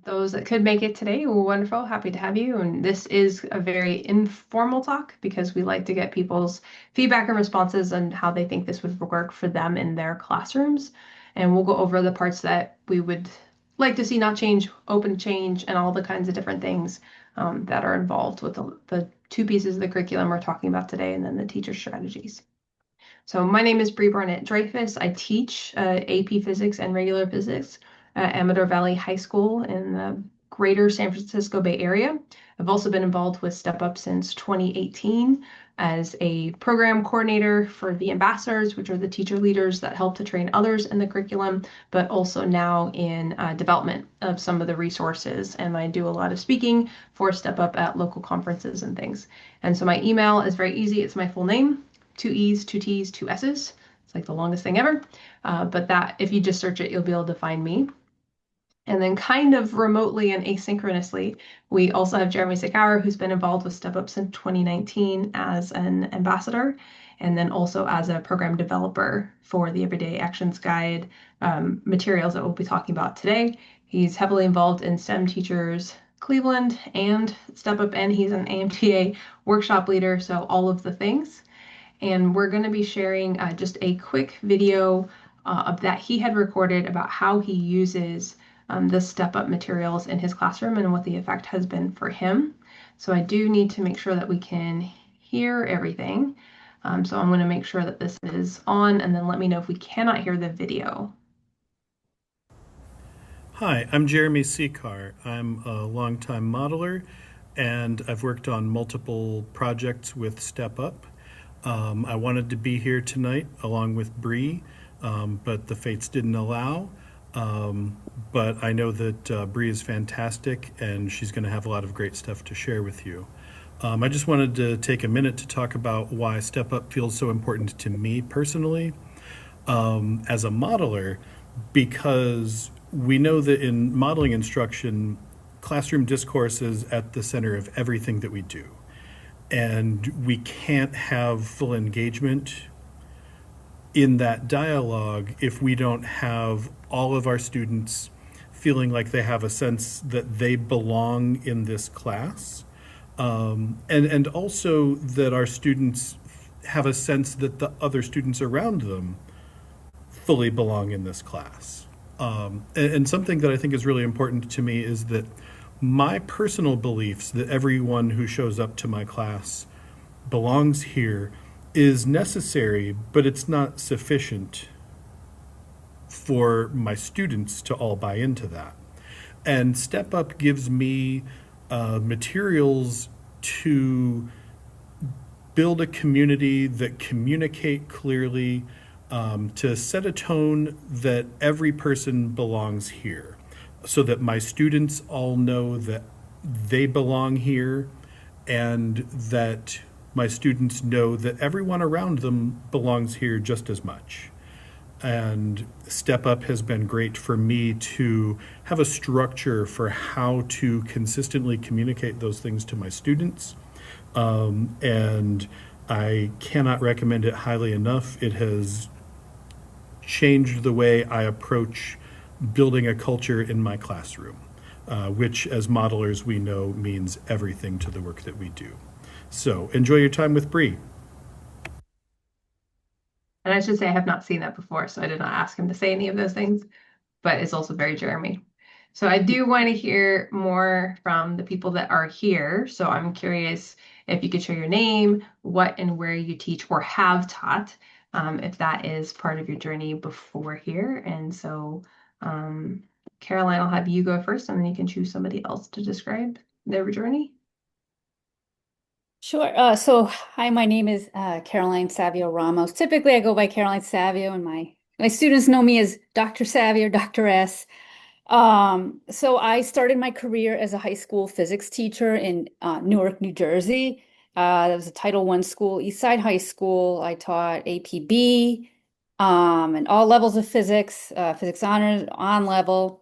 Those that could make it today, wonderful, happy to have you. And this is a very informal talk because we like to get people's feedback and responses on how they think this would work for them in their classrooms. And we'll go over the parts that we would like to see not change, open change, and all the kinds of different things that are involved with the two pieces of the curriculum we're talking about today, and then the teacher strategies. So my name is Bree Barnett Dreyfuss. I teach AP Physics and regular physics at Amador Valley High School in the greater San Francisco Bay Area. I've also been involved with Step Up since 2018 as a program coordinator for the ambassadors, which are the teacher leaders that help to train others in the curriculum, but also now in development of some of the resources. And I do a lot of speaking for Step Up at local conferences and things. And so my email is very easy. It's my full name, two E's, two T's, two S's. It's like the longest thing ever. But that, if you just search it, you'll be able to find me. And then kind of remotely and asynchronously, we also have Jeremy Sakauer, who's been involved with Step Up since 2019 as an ambassador, and then also as a program developer for the Everyday Actions Guide materials that we'll be talking about today. He's heavily involved in STEM Teachers Cleveland and Step Up, and he's an AMTA workshop leader, so all of the things. And we're going to be sharing just a quick video of that he had recorded about how he uses the Step Up materials in his classroom and what the effect has been for him. So I do need to make sure that we can hear everything. So I'm going to make sure that this is on, and then let me know if we cannot hear the video. Hi, I'm Jeremy Sekar. I'm a longtime modeler, and I've worked on multiple projects with Step Up. I wanted to be here tonight along with Bree, but the fates didn't allow. But I know that Bree is fantastic, and she's going to have a lot of great stuff to share with you. I just wanted to take a minute to talk about why Step Up feels so important to me personally as a modeler, because we know that in modeling instruction, classroom discourse is at the center of everything that we do. And we can't have full engagement in that dialogue if we don't have all of our students feeling like they have a sense that they belong in this class. And also that our students have a sense that the other students around them fully belong in this class. And something that I think is really important to me is that my personal beliefs that everyone who shows up to my class belongs here is necessary, but it's not sufficient for my students to all buy into that. And Step Up gives me materials to build a community that communicate clearly, to set a tone that every person belongs here, so that my students all know that they belong here, and that my students know that everyone around them belongs here just as much. And Step Up has been great for me to have a structure for how to consistently communicate those things to my students. And I cannot recommend it highly enough. It has changed the way I approach building a culture in my classroom, which as modelers we know means everything to the work that we do. So enjoy your time with Bree. And I should say I have not seen that before, so I did not ask him to say any of those things, but it's also very Jeremy. So I do want to hear more from the people that are here. So I'm curious if you could share your name, what and where you teach or have taught, if that is part of your journey before here. And so Caroline, I'll have you go first, and then you can choose somebody else to describe their journey. Sure. Hi, my name is Caroline Savio Ramos. Typically, I go by Caroline Savio, and my students know me as Dr. Savio or Dr. S. So I started my career as a high school physics teacher in Newark, New Jersey. That was a Title I school, East Side High School. I taught APB and all levels of physics, physics honors, on level.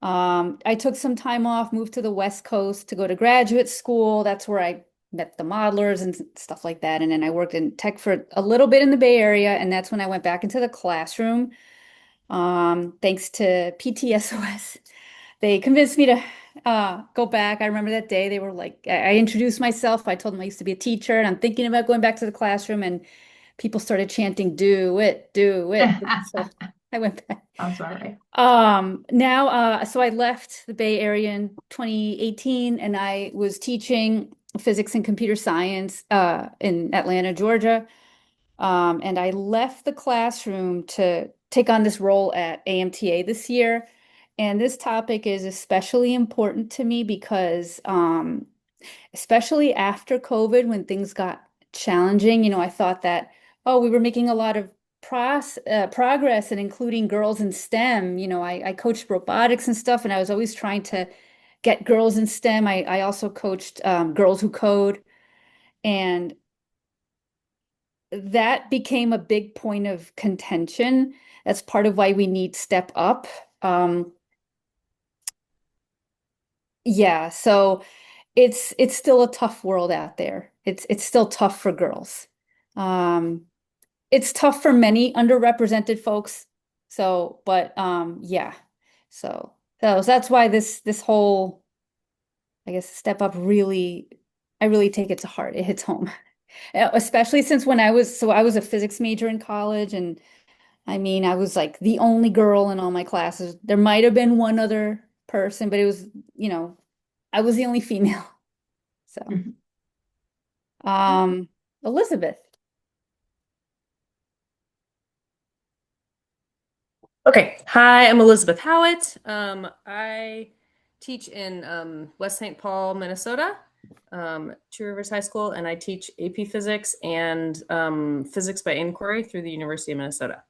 I took some time off, moved to the West Coast to go to graduate school. That's where I met the modelers and stuff like that. And then I worked in tech for a little bit in the Bay Area, and that's when I went back into the classroom. Thanks to PTSOS. they convinced me to go back. I remember that day they were like, I introduced myself. I told them I used to be a teacher and I'm thinking about going back to the classroom. And people started chanting, "Do it, do it." So I went back. Sounds about right. Now, so I left the Bay Area in 2018 and I was teaching physics and computer science in Atlanta, Georgia. And I left the classroom to take on this role at AMTA this year. And this topic is especially important to me because, especially after COVID, when things got challenging, I thought that, oh, we were making a lot of progress and including girls in STEM. I coached robotics and stuff, and I was always trying to get girls in STEM. I also coached girls who code. And that became a big point of contention. That's part of why we need Step Up. Yeah, so it's still a tough world out there. It's still tough for girls. Um, it's tough for many underrepresented folks. So, but yeah. So that's why this whole, I guess, Step Up really, I really take it to heart. It hits home. Especially since I was a physics major in college, and I mean, I was like the only girl in all my classes. There might have been one other person, but it was, I was the only female. So, Mhm. um, Elizabeth. Okay. Hi, I'm Elizabeth Howitt. I teach in West St. Paul, Minnesota, Two Rivers High School, and I teach AP Physics and Physics by Inquiry through the University of Minnesota.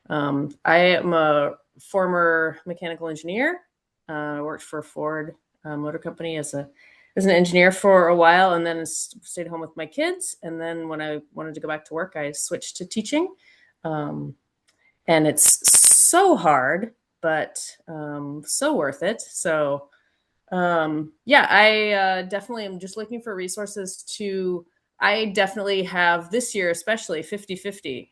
I am a former mechanical engineer. I worked for Ford Motor Company as an engineer for a while, and then stayed home with my kids. And then when I wanted to go back to work, I switched to teaching. And it's so hard, but so worth it. So yeah, I definitely am just looking for resources to. I definitely have this year, especially 50-50.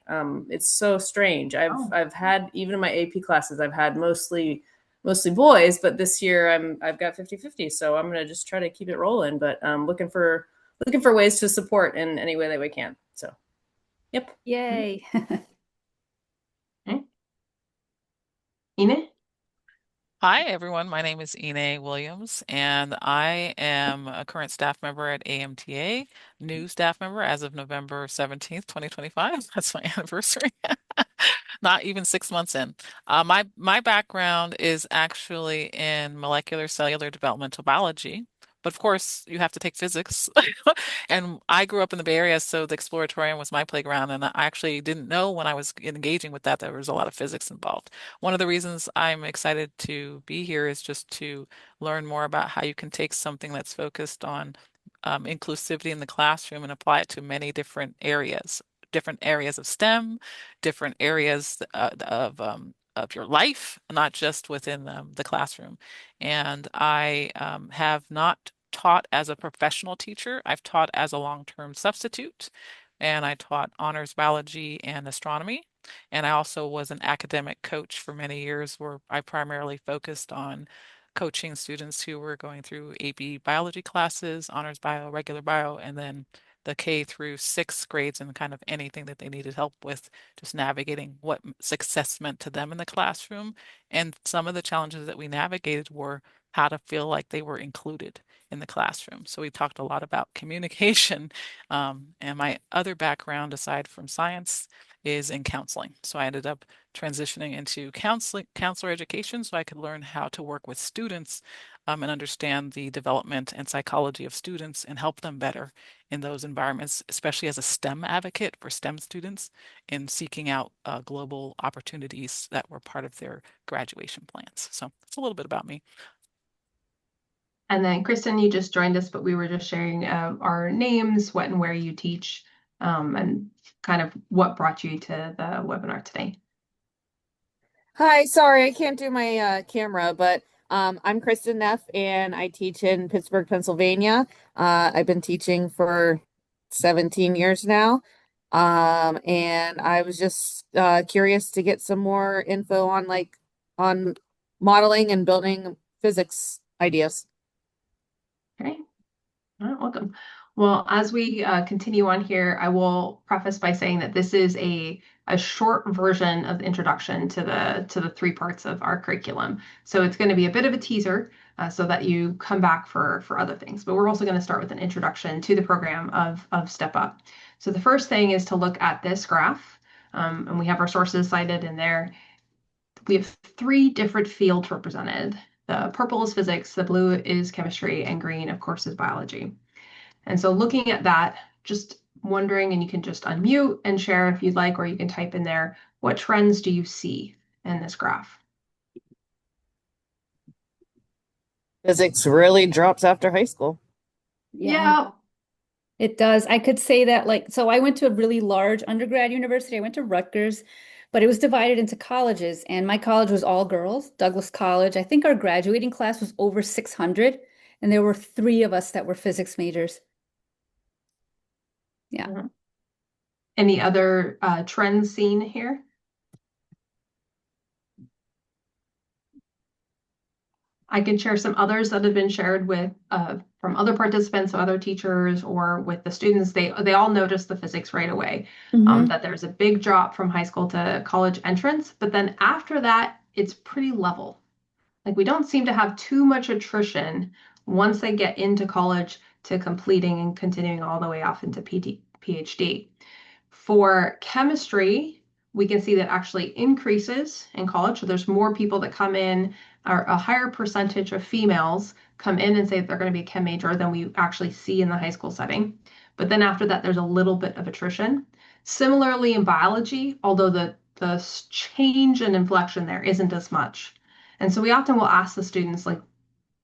It's so strange. Oh. I've had, even in my AP classes, I've had mostly boys, but this year I've got 50-50. So I'm gonna just try to keep it rolling. But looking for ways to support in any way that we can. So, yep. Yay. Okay. Ine? Hi, everyone. My name is Ine Williams, and I am a current staff member at AMTA, new staff member as of November 17th, 2025. That's my anniversary. Not even 6 months in. My background is actually in molecular cellular developmental biology, but of course you have to take physics. And I grew up in the Bay Area, so the exploratorium was my playground, and I actually didn't know when I was engaging with that there was a lot of physics involved. One of the reasons I'm excited to be here is just to learn more about how you can take something that's focused on inclusivity in the classroom and apply it to many different areas of STEM, different areas of your life, not just within the classroom. And I have not taught as a professional teacher. I've taught as a long-term substitute, and I taught honors biology and astronomy. And I also was an academic coach for many years where I primarily focused on coaching students who were going through AP biology classes, honors bio, regular bio, and then the K through sixth grades and kind of anything that they needed help with, just navigating what success meant to them in the classroom. And some of the challenges that we navigated were how to feel like they were included in the classroom. So we talked a lot about communication. And my other background, aside from science, is in counseling. So I ended up transitioning into counselor education so I could learn how to work with students and understand the development and psychology of students and help them better in those environments, especially as a STEM advocate for STEM students in seeking out global opportunities that were part of their graduation plans. So that's a little bit about me. And then Kristen, you just joined us, but we were just sharing our names, what and where you teach, and kind of what brought you to the webinar today. Hi, sorry, I can't do my camera, but I'm Kristen Neff and I teach in Pittsburgh, Pennsylvania. I've been teaching for 17 years now. And I was just curious to get some more info on on modeling and building physics ideas. Okay. Welcome. Well, as we continue on here, I will preface by saying that this is a short version of the introduction to the three parts of our curriculum. So it's going to be a bit of a teaser so that you come back for other things. But we're also going to start with an introduction to the program of Step Up. So the first thing is to look at this graph, and we have our sources cited in there. We have three different fields represented. The purple is physics, the blue is chemistry, and green, of course, is biology. And so looking at that, just wondering, and you can just unmute and share if you'd like, or you can type in there, what trends do you see in this graph? Physics really drops after high school. Yeah. It does. I could say that, so I went to a really large undergrad university. I went to Rutgers, but it was divided into colleges, and my college was all girls, Douglas College. I think our graduating class was over 600, and there were 3 of us that were physics majors. Yeah. Any other trends seen here? I can share some others that have been shared with from other participants, other teachers, or with the students. They all notice the physics right away, that there's a big drop from high school to college entrance, but then after that, it's pretty level. Like we don't seem to have too much attrition once they get into college to completing and continuing all the way off into PhD. For chemistry, we can see that actually increases in college. So there's more people that come in, or a higher percentage of females come in and say that they're going to be a chem major than we actually see in the high school setting. But then after that, there's a little bit of attrition. Similarly in biology, although the change and inflection there isn't as much. And so we often will ask the students, like,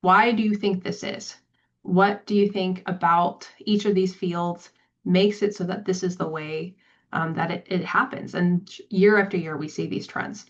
why do you think this is? What do you think about each of these fields makes it so that this is the way that it happens? And year after year, we see these trends.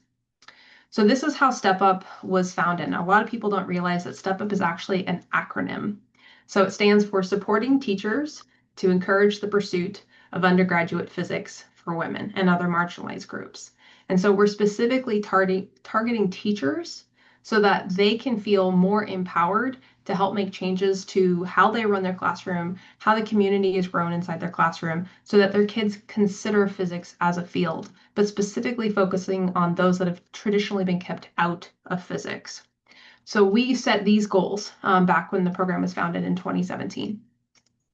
So this is how Step Up was founded. Now, a lot of people don't realize that Step Up is actually an acronym. So it stands for Supporting Teachers to Encourage the Pursuit of Undergraduate Physics for Women and Other Marginalized Groups. And so we're specifically targeting teachers so that they can feel more empowered to help make changes to how they run their classroom, how the community is grown inside their classroom, so that their kids consider physics as a field, but specifically focusing on those that have traditionally been kept out of physics. So we set these goals back when the program was founded in 2017.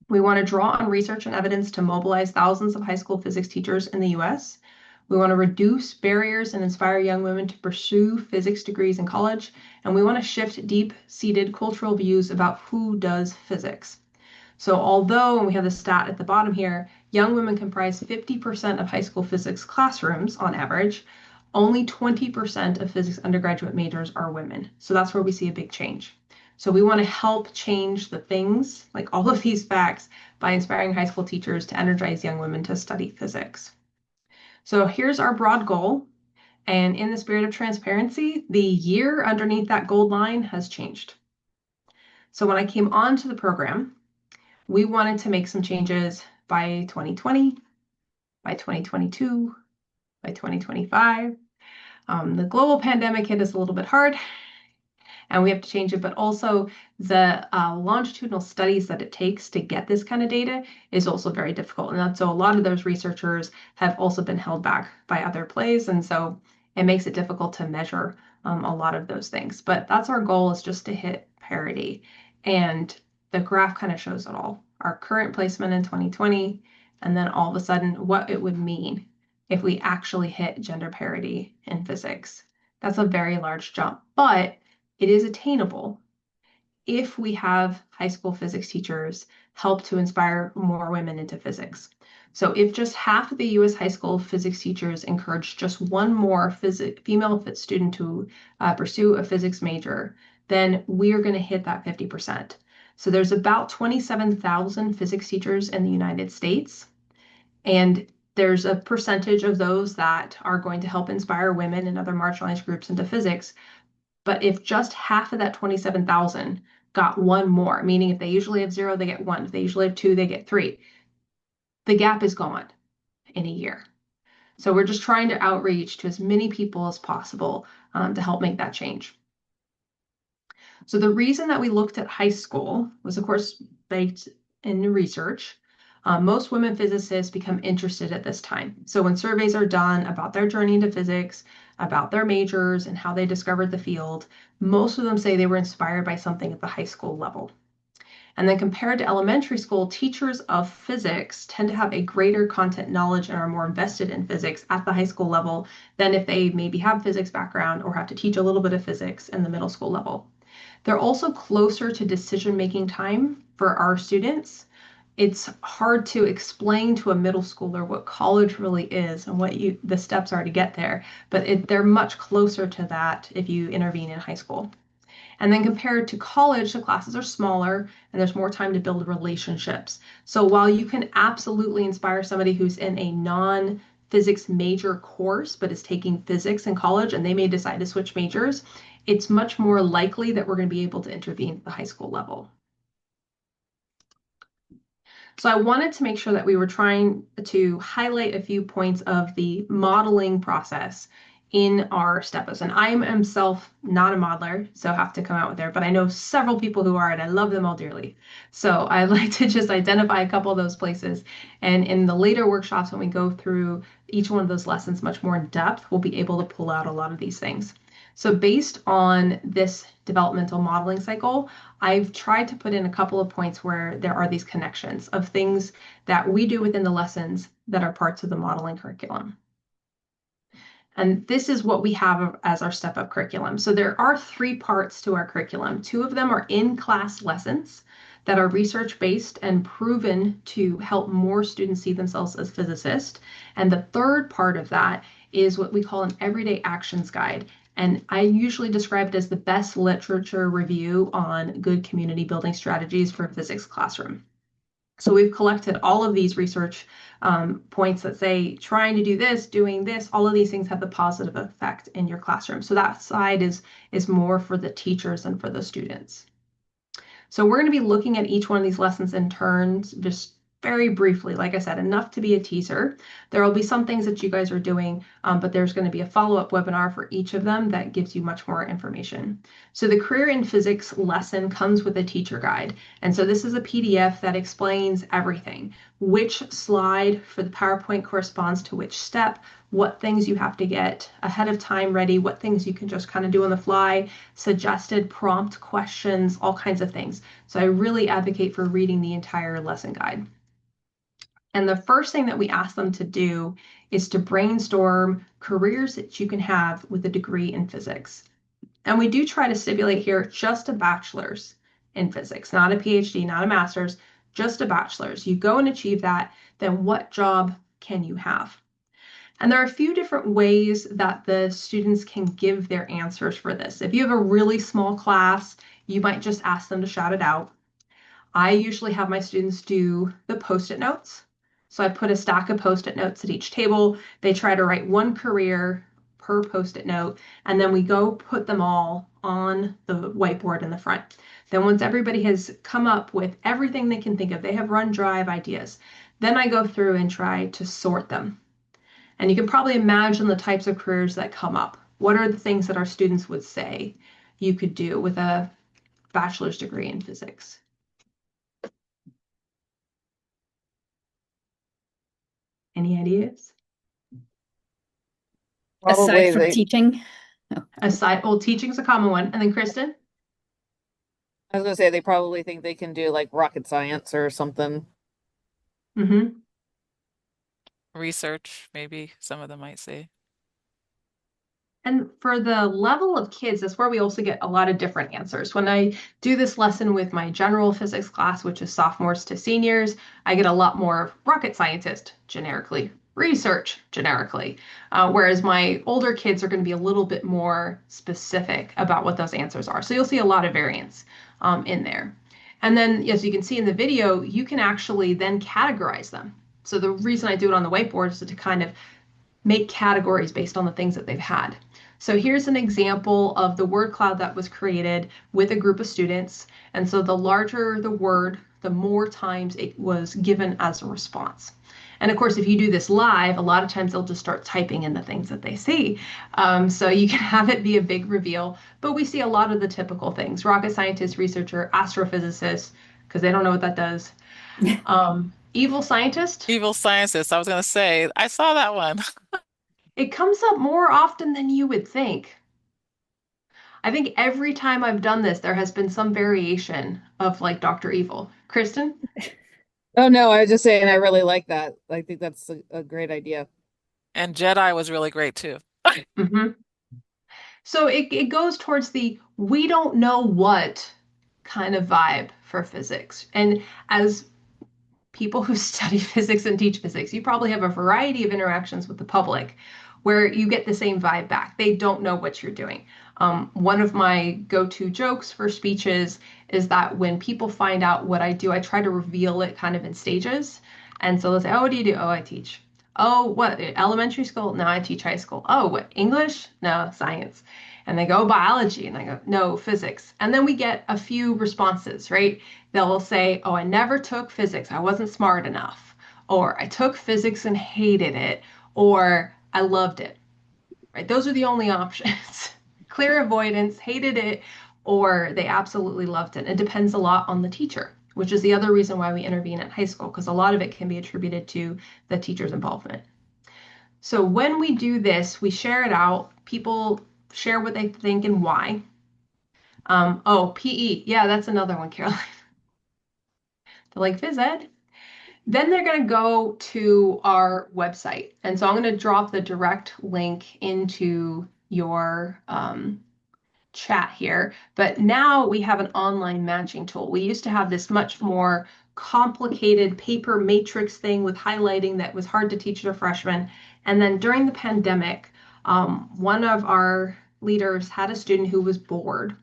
We want to draw on research and evidence to mobilize thousands of high school physics teachers in the US. We want to reduce barriers and inspire young women to pursue physics degrees in college. And we want to shift deep-seated cultural views about who does physics. So although, and we have the stat at the bottom here, young women comprise 50% of high school physics classrooms on average, only 20% of physics undergraduate majors are women. So that's where we see a big change. So we want to help change the things, like all of these facts, by inspiring high school teachers to energize young women to study physics. So here's our broad goal. And in the spirit of transparency, the year underneath that gold line has changed. So when I came onto the program, we wanted to make some changes by 2020, by 2022, by 2025. The global pandemic hit us a little bit hard, and we have to change it, but also the longitudinal studies that it takes to get this kind of data is also very difficult. And so a lot of those researchers have also been held back by other plays, and so it makes it difficult to measure a lot of those things. But that's our goal, is just to hit parity. And the graph kind of shows it all. Our current placement in 2020, and then all of a sudden what it would mean if we actually hit gender parity in physics. That's a very large jump, but it is attainable if we have high school physics teachers help to inspire more women into physics. So if just half of the US high school physics teachers encourage just one more female student to pursue a physics major, then we are going to hit that 50%. So there's about 27,000 physics teachers in the United States, and there's a percentage of those that are going to help inspire women and other marginalized groups into physics. But if just half of that 27,000 got one more, meaning if they usually have 0, they get 1. If they usually have 2, they get 3. The gap is gone in a year. So we're just trying to outreach to as many people as possible to help make that change. So the reason that we looked at high school was, of course, based in research. Most women physicists become interested at this time. So when surveys are done about their journey into physics, about their majors and how they discovered the field, most of them say they were inspired by something at the high school level. And then compared to elementary school, teachers of physics tend to have a greater content knowledge and are more invested in physics at the high school level than if they maybe have physics background or have to teach a little bit of physics in the middle school level. They're also closer to decision-making time for our students. It's hard to explain to a middle schooler what college really is and what the steps are to get there, but they're much closer to that if you intervene in high school. And then compared to college, the classes are smaller and there's more time to build relationships. So while you can absolutely inspire somebody who's in a non-physics major course, but is taking physics in college and they may decide to switch majors, it's much more likely that we're going to be able to intervene at the high school level. So I wanted to make sure that we were trying to highlight a few points of the modeling process in our STEPOs. And I am myself not a modeler, so have to come out with there, but I know several people who are, and I love them all dearly. So I like to just identify a couple of those places. And in the later workshops, when we go through each one of those lessons much more in depth, we'll be able to pull out a lot of these things. So based on this developmental modeling cycle, I've tried to put in a couple of points where there are these connections of things that we do within the lessons that are parts of the modeling curriculum. And this is what we have as our step-up curriculum. So there are 3 parts to our curriculum. 2 of them are in-class lessons that are research-based and proven to help more students see themselves as physicists. And the 3rd part of that is what we call an everyday actions guide. And I usually describe it as the best literature review on good community building strategies for a physics classroom. So we've collected all of these research points that say trying to do this, doing this, all of these things have the positive effect in your classroom. So that side is more for the teachers and for the students. So we're going to be looking at each one of these lessons in turns, just very briefly, like I said, enough to be a teaser. There will be some things that you guys are doing, but there's going to be a follow-up webinar for each of them that gives you much more information. So the Career in Physics lesson comes with a teacher guide. And so this is a PDF that explains everything. Which slide for the PowerPoint corresponds to which step, what things you have to get ahead of time ready, what things you can just kind of do on the fly, suggested prompt questions, all kinds of things. So I really advocate for reading the entire lesson guide. And the first thing that we ask them to do is to brainstorm careers that you can have with a degree in physics. And we do try to stipulate here just a bachelor's in physics, not a PhD, not a master's, just a bachelor's. You go and achieve that, then what job can you have? And there are a few different ways that the students can give their answers for this. If you have a really small class, you might just ask them to shout it out. I usually have my students do the Post-it notes. So I put a stack of Post-it notes at each table. They try to write one career per Post-it note, and then we go put them all on the whiteboard in the front. Then once everybody has come up with everything they can think of, they have run dry of ideas, then I go through and try to sort them. And you can probably imagine the types of careers that come up. What are the things that our students would say you could do with a bachelor's degree in physics? Any ideas? Probably Aside from teaching. Teaching's a common one. And then Kristen? I was gonna say they probably think they can do like rocket science or something. Mm-hmm. Research, maybe some of them might say. And for the level of kids, that's where we also get a lot of different answers. When I do this lesson with my general physics class, which is sophomores to seniors, I get a lot more rocket scientist generically, research generically, whereas my older kids are going to be a little bit more specific about what those answers are. So you'll see a lot of variance in there. And then, as you can see in the video, you can actually then categorize them. So the reason I do it on the whiteboard is to kind of make categories based on the things that they've had. So here's an example of the word cloud that was created with a group of students. And so the larger the word, the more times it was given as a response. And of course, if you do this live, a lot of times they'll just start typing in the things that they see. So you can have it be a big reveal, but we see a lot of the typical things: rocket scientist, researcher, astrophysicist, because they don't know what that does. Evil scientist. Evil scientist. I was going to say, I saw that one. It comes up more often than you would think. I think every time I've done this, there has been some variation of like Dr. Evil. Kristen? Oh no, I was just saying I really like that. I think that's a great idea. And Jedi was really great too. Hmm. So it goes towards the we don't know what kind of vibe for physics. And as people who study physics and teach physics, you probably have a variety of interactions with the public where you get the same vibe back. They don't know what you're doing. One of my go-to jokes for speeches is that when people find out what I do, I try to reveal it kind of in stages. And so they'll say, "Oh, what do you do?" "Oh, I teach." "Oh, what? Elementary school?" "No, I teach high school." "Oh, what? English?" "No, science." And they go, "Biology." And I go, "No, physics." And then we get a few responses, right? They'll say, "Oh, I never took physics. I wasn't smart enough." Or "I took physics and hated it." Or "I loved it." Right? Those are the only options. Clear avoidance, hated it, or they absolutely loved it. It depends a lot on the teacher, which is the other reason why we intervene at high school, because a lot of it can be attributed to the teacher's involvement. So when we do this, we share it out. People share what they think and why. Oh, PE. Yeah, that's another one, Caroline. They're like, phys ed. Then they're going to go to our website. And so I'm going to drop the direct link into your chat here. But now we have an online matching tool. We used to have this much more complicated paper matrix thing with highlighting that was hard to teach to freshmen. And then during the pandemic, one of our leaders had a student who was bored,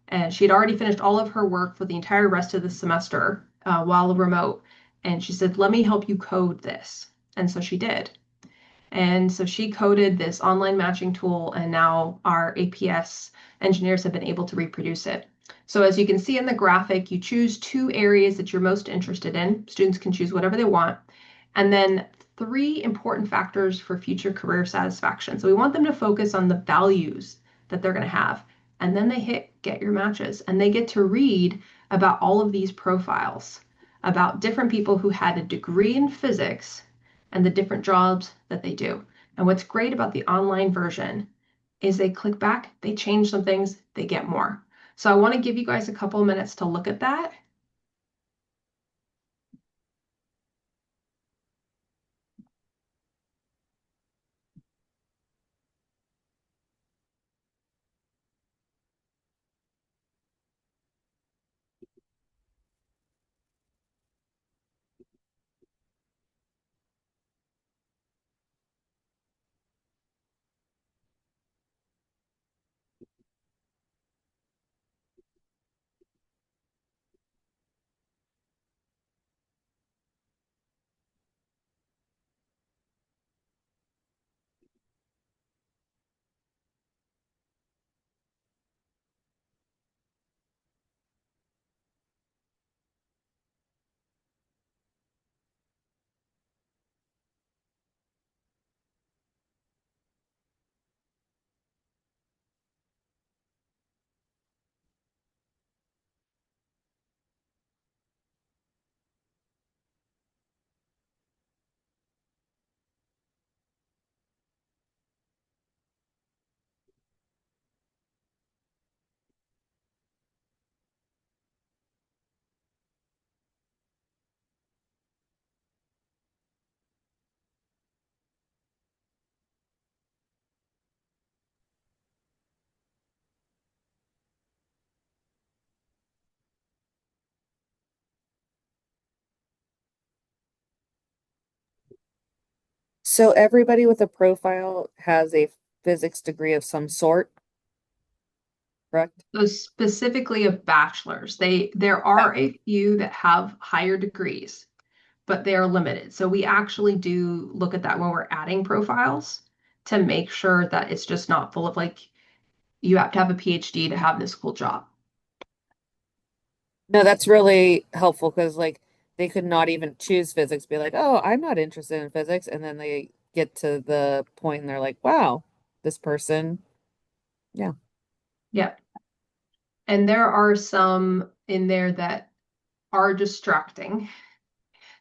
and she had already finished all of her work for the entire rest of the semester while remote. And she said, "Let me help you code this." And so she did. And so she coded this online matching tool, and now our APS engineers have been able to reproduce it. So as you can see in the graphic, you choose two areas that you're most interested in. Students can choose whatever they want. And then three important factors for future career satisfaction. So we want them to focus on the values that they're going to have. And then they hit get your matches, and they get to read about all of these profiles, about different people who had a degree in physics and the different jobs that they do. And what's great about the online version is they click back, they change some things, they get more. So I want to give you guys a couple of minutes to look at that. So everybody with a profile has a physics degree of some sort, correct? So specifically of bachelor's, there are a few that have higher degrees, but they are limited. So we actually do look at that when we're adding profiles to make sure that it's just not full of like you have to have a PhD to have this cool job. No, that's really helpful because like they could not even choose physics, be like, oh, I'm not interested in physics. And then they get to the point and they're like, wow, this person, yeah. Yep. And there are some in there that are distracting.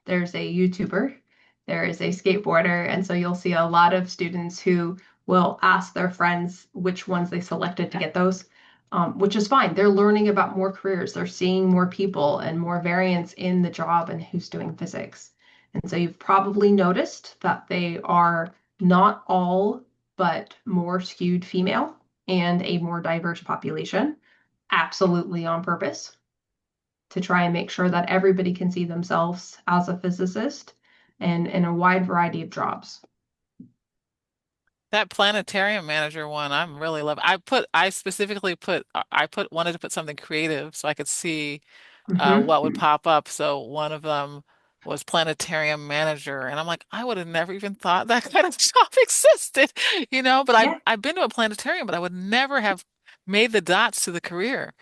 There's a YouTuber, there is a skateboarder, and so you'll see a lot of students who will ask their friends which ones they selected to get those, which is fine. They're learning about more careers, they're seeing more people and more variance in the job and who's doing physics. And so you've probably noticed that they are not all, but more skewed female and a more diverse population, absolutely on purpose to try and make sure that everybody can see themselves as a physicist and in a wide variety of jobs. That planetarium manager one, I'm really love. I specifically wanted to put something creative so I could see Mm-hmm. what would pop up. So one of them was planetarium manager, and I'm like, I would have never even thought that kind of job existed, But Yeah. I've been to a planetarium, but I would never have made the dots to the career.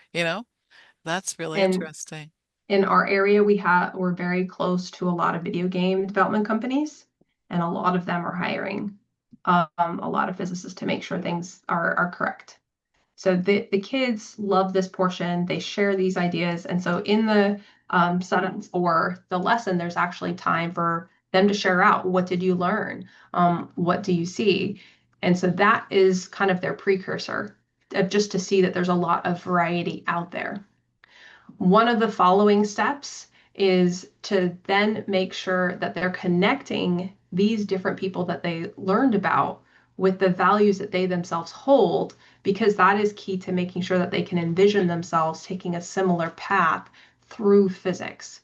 That's really And interesting. in our area, we're very close to a lot of video game development companies, and a lot of them are hiring a lot of physicists to make sure things are correct. So the kids love this portion. They share these ideas. And so in the setup for the lesson, there's actually time for them to share out. What did you learn? What do you see? And so that is kind of their precursor of just to see that there's a lot of variety out there. One of the following steps is to then make sure that they're connecting these different people that they learned about with the values that they themselves hold, because that is key to making sure that they can envision themselves taking a similar path through physics,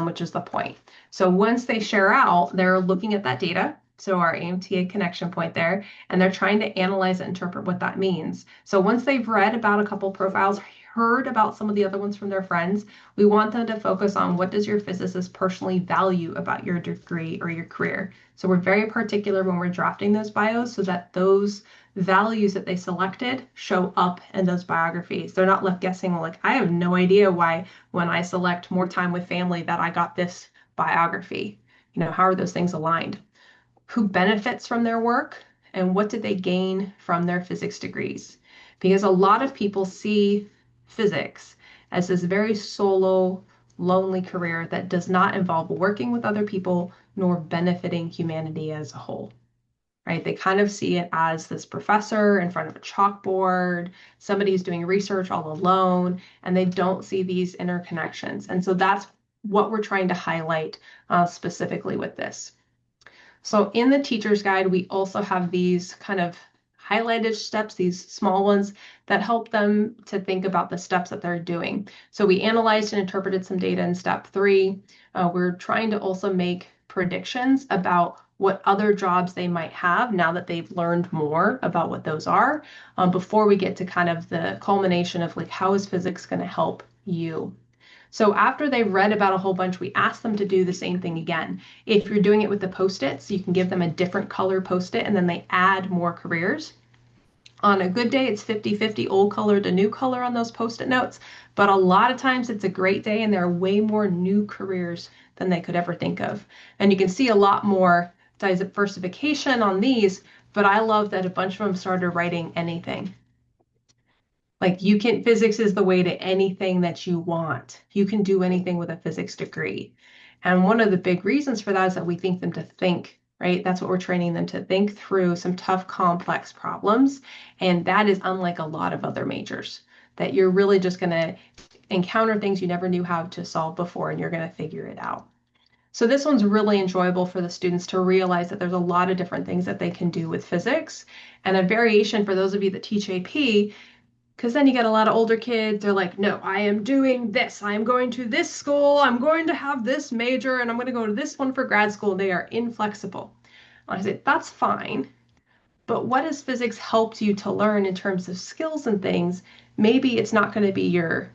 which is the point. So once they share out, they're looking at that data. So our AMTA connection point there, and they're trying to analyze and interpret what that means. So once they've read about a couple profiles, heard about some of the other ones from their friends, we want them to focus on what does your physicist personally value about your degree or your career. So we're very particular when we're drafting those bios so that those values that they selected show up in those biographies. They're not left guessing like, I have no idea why when I select more time with family that I got this biography. How are those things aligned? Who benefits from their work and what did they gain from their physics degrees? Because a lot of people see physics as this very solo, lonely career that does not involve working with other people nor benefiting humanity as a whole. Right? They kind of see it as this professor in front of a chalkboard, somebody who's doing research all alone, and they don't see these interconnections. And so that's what we're trying to highlight specifically with this. So in the teacher's guide, we also have these kind of highlighted steps, these small ones that help them to think about the steps that they're doing. So we analyzed and interpreted some data in step 3. We're trying to also make predictions about what other jobs they might have now that they've learned more about what those are, before we get to kind of the culmination of like, how is physics going to help you? So after they've read about a whole bunch, we ask them to do the same thing again. If you're doing it with the Post-its, you can give them a different color Post-it and then they add more careers. On a good day, it's 50-50 old color to new color on those Post-it notes, but a lot of times it's a great day and there are way more new careers than they could ever think of. And you can see a lot more diversification on these, but I love that a bunch of them started writing anything. Like physics is the way to anything that you want. You can do anything with a physics degree. And one of the big reasons for that is that we think them to think, right? That's what we're training them to think through some tough, complex problems. And that is unlike a lot of other majors, that you're really just going to encounter things you never knew how to solve before, and you're going to figure it out. So this one's really enjoyable for the students to realize that there's a lot of different things that they can do with physics. And a variation for those of you that teach AP, because then you get a lot of older kids, they're like, no, I am doing this. I am going to this school. I'm going to have this major and I'm going to go to this one for grad school. They are inflexible. I say, that's fine. But what has physics helped you to learn in terms of skills and things? Maybe it's not going to be your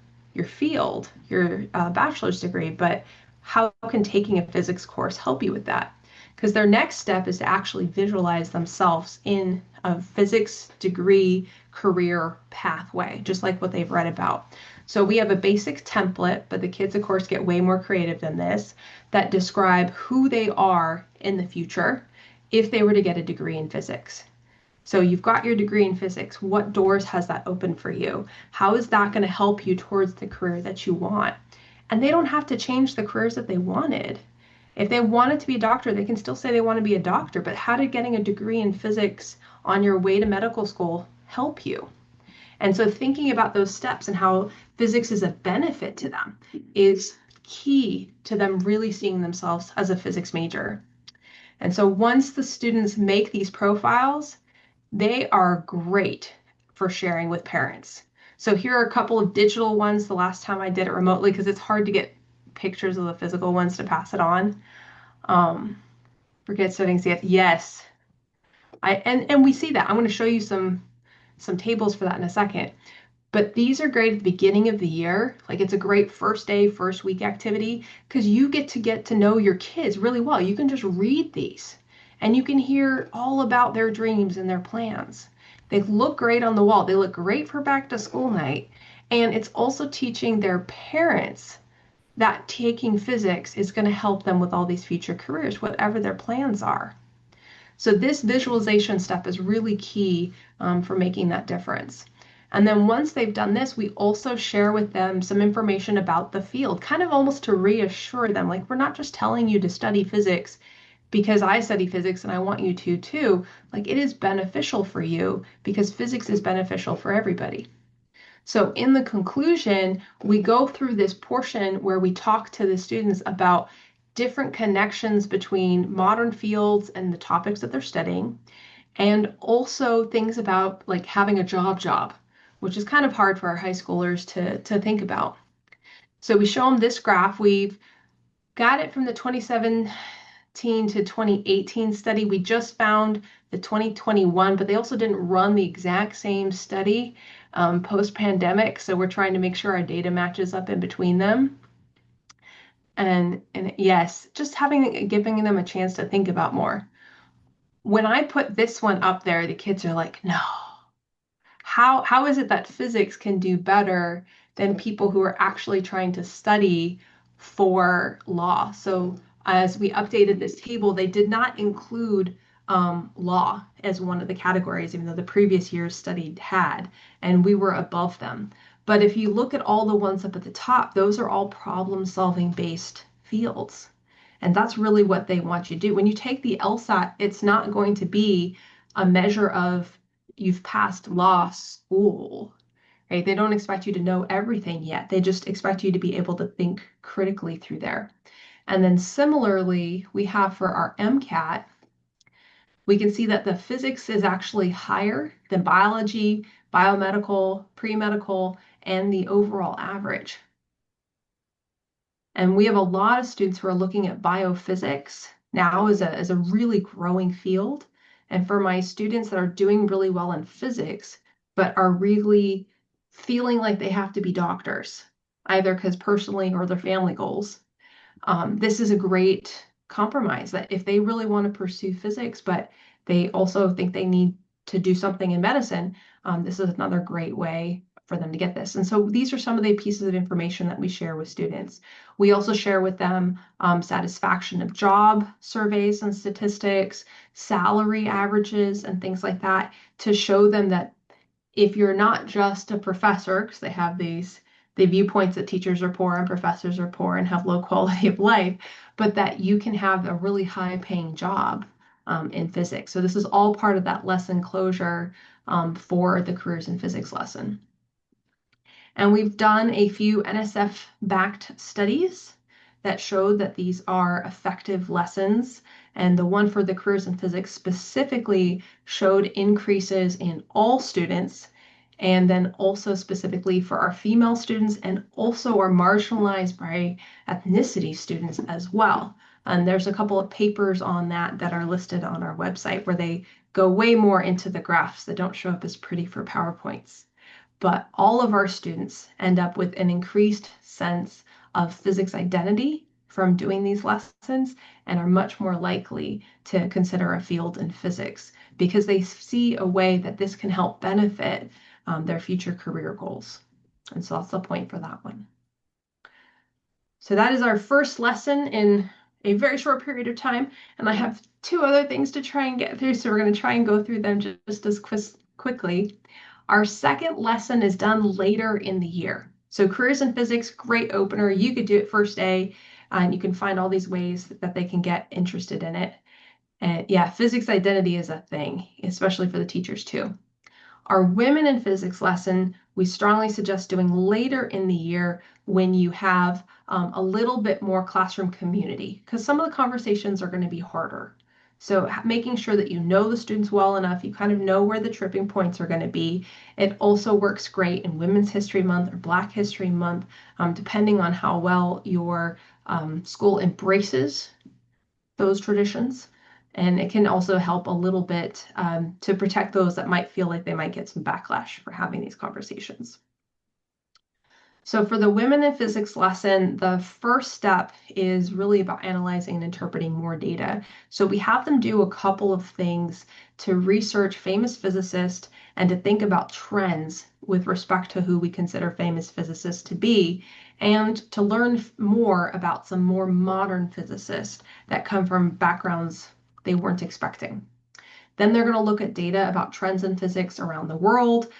field, your bachelor's degree, but how can taking a physics course help you with that? because their next step is to actually visualize themselves in a physics degree career pathway, just like what they've read about. So we have a basic template, but the kids, of course, get way more creative than this, that describe who they are in the future if they were to get a degree in physics. So you've got your degree in physics. What doors has that opened for you? How is that going to help you towards the career that you want? And they don't have to change the careers that they wanted. If they wanted to be a doctor, they can still say they want to be a doctor, but how did getting a degree in physics on your way to medical school help you? And so thinking about those steps and how physics is a benefit to them is key to them really seeing themselves as a physics major. And so once the students make these profiles, they are great for sharing with parents. So here are a couple of digital ones the last time I did it remotely, because it's hard to get pictures of the physical ones to pass it on. Forget settings yet. Yes. And we see that. I'm going to show you some tables for that in a second. But these are great at the beginning of the year. Like, it's a great first day, first week activity, because you get to know your kids really well. You can just read these and you can hear all about their dreams and their plans. They look great on the wall. They look great for back to school night. And it's also teaching their parents that taking physics is going to help them with all these future careers, whatever their plans are. So this visualization step is really key for making that difference. And then once they've done this, we also share with them some information about the field, kind of almost to reassure them, like, we're not just telling you to study physics because I study physics and I want you to too. Like, it is beneficial for you because physics is beneficial for everybody. So in the conclusion, we go through this portion where we talk to the students about different connections between modern fields and the topics that they're studying, and also things about like having a job, which is kind of hard for our high schoolers to think about. So we show them this graph. We've got it from the 2017 to 2018 study. We just found the 2021, but they also didn't run the exact same study post-pandemic. So we're trying to make sure our data matches up in between them. And yes, just giving them a chance to think about more. When I put this one up there, the kids are like, no. How is it that physics can do better than people who are actually trying to study for law? So as we updated this table, they did not include law as one of the categories, even though the previous year's study had, and we were above them. But if you look at all the ones up at the top, those are all problem-solving based fields. And that's really what they want you to do. When you take the LSAT, it's not going to be a measure of you've passed law school, right? They don't expect you to know everything yet. They just expect you to be able to think critically through there. And then similarly, we have for our MCAT, we can see that the physics is actually higher than biology, biomedical, pre-medical, and the overall average. And we have a lot of students who are looking at biophysics now as a really growing field. And for my students that are doing really well in physics, but are really feeling like they have to be doctors, either because personally or their family goals, this is a great compromise that if they really want to pursue physics, but they also think they need to do something in medicine, this is another great way for them to get this. And so these are some of the pieces of information that we share with students. We also share with them satisfaction of job surveys and statistics, salary averages, and things like that to show them that if you're not just a professor, because they have the viewpoints that teachers are poor and professors are poor and have low quality of life, but that you can have a really high paying job in physics. So this is all part of that lesson closure for the careers in physics lesson. And we've done a few NSF-backed studies that showed that these are effective lessons. And the one for the careers in physics specifically showed increases in all students, and then also specifically for our female students and also our marginalized by ethnicity students as well. And there's a couple of papers on that are listed on our website where they go way more into the graphs that don't show up as pretty for PowerPoints. But all of our students end up with an increased sense of physics identity, from doing these lessons and are much more likely to consider a field in physics because they see a way that this can help benefit their future career goals. And so that's the point for that one. So that is our first lesson in a very short period of time. And I have two other things to try and get through. So we're going to try and go through them just as quickly. Our second lesson is done later in the year. So careers in physics, great opener. You could do it first day, and you can find all these ways that they can get interested in it. And yeah, physics identity is a thing, especially for the teachers too. Our women in physics lesson, we strongly suggest doing later in the year when you have a little bit more classroom community, because some of the conversations are going to be harder. So making sure that you know the students well enough, you kind of know where the tripping points are going to be. It also works great in Women's History Month or Black History Month, depending on how well your school embraces those traditions. And it can also help a little bit to protect those that might feel like they might get some backlash for having these conversations. So for the Women in Physics lesson, the first step is really about analyzing and interpreting more data. So we have them do a couple of things to research famous physicists and to think about trends with respect to who we consider famous physicists to be, and to learn more about some more modern physicists that come from backgrounds they weren't expecting. Then they're going to look at data about trends in physics around the world,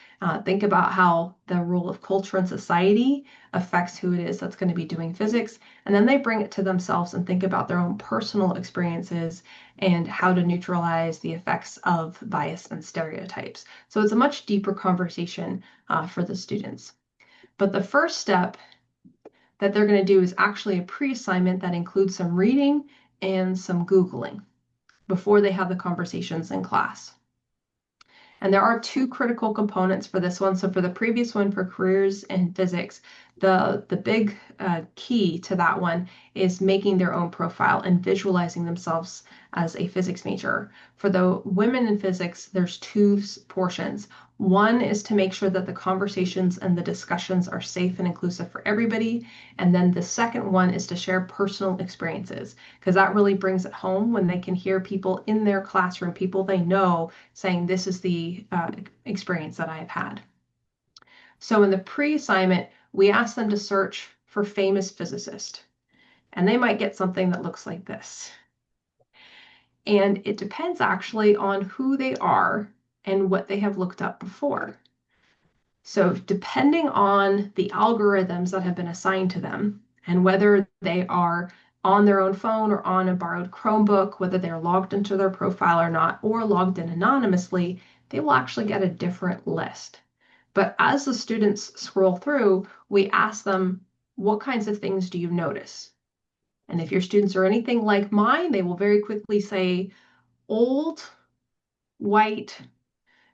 think about how the role of culture and society affects who it is that's going to be doing physics, and then they bring it to themselves and think about their own personal experiences and how to neutralize the effects of bias and stereotypes. So it's a much deeper conversation for the students. But the first step that they're going to do is actually a pre-assignment that includes some reading and some Googling before they have the conversations in class. And there are two critical components for this one. So for the previous one, for careers in physics, the big key to that one is making their own profile and visualizing themselves as a physics major. For the women in physics, there's two portions. One is to make sure that the conversations and the discussions are safe and inclusive for everybody. And then the second one is to share personal experiences, because that really brings it home when they can hear people in their classroom, people they know, saying, this is the experience that I've had. So in the pre-assignment, we ask them to search for famous physicists, and they might get something that looks like this. And it depends actually on who they are and what they have looked up before. So depending on the algorithms that have been assigned to them and whether they are on their own phone or on a borrowed Chromebook, whether they're logged into their profile or not, or logged in anonymously, they will actually get a different list. But as the students scroll through, we ask them, what kinds of things do you notice? And if your students are anything like mine, they will very quickly say old, white,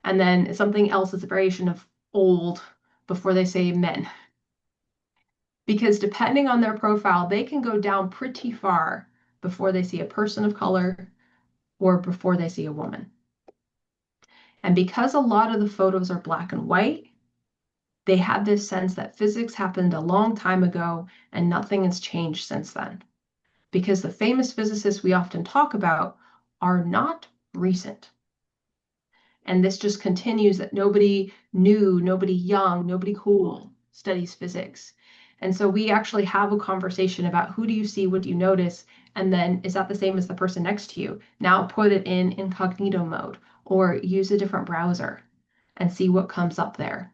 and then something else is a variation of old before they say men. Because depending on their profile, they can go down pretty far before they see a person of color or before they see a woman. And because a lot of the photos are black and white, they have this sense that physics happened a long time ago and nothing has changed since then. Because the famous physicists we often talk about are not recent. And this just continues that nobody new, nobody young, nobody cool studies physics. And so we actually have a conversation about who do you see, what do you notice, and then is that the same as the person next to you? Now put it in incognito mode or use a different browser and see what comes up there.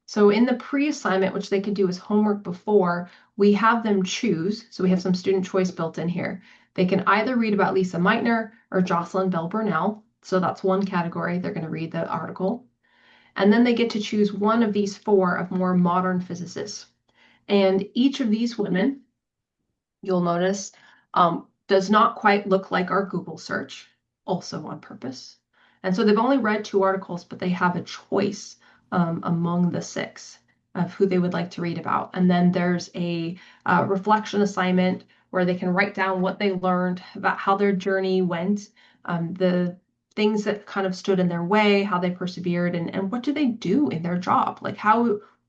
So in the pre-assignment, which they could do as homework before, we have them choose. So we have some student choice built in here. They can either read about Lisa Meitner or Jocelyn Bell Burnell. So that's one category. They're going to read the article. And then they get to choose one of these four of more modern physicists. And each of these women, you'll notice, does not quite look like our Google search, also on purpose. And so they've only read two articles, but they have a choice among the six of who they would like to read about. And then there's a reflection assignment where they can write down what they learned about how their journey went, the things that kind of stood in their way, how they persevered, and what do they do in their job? Like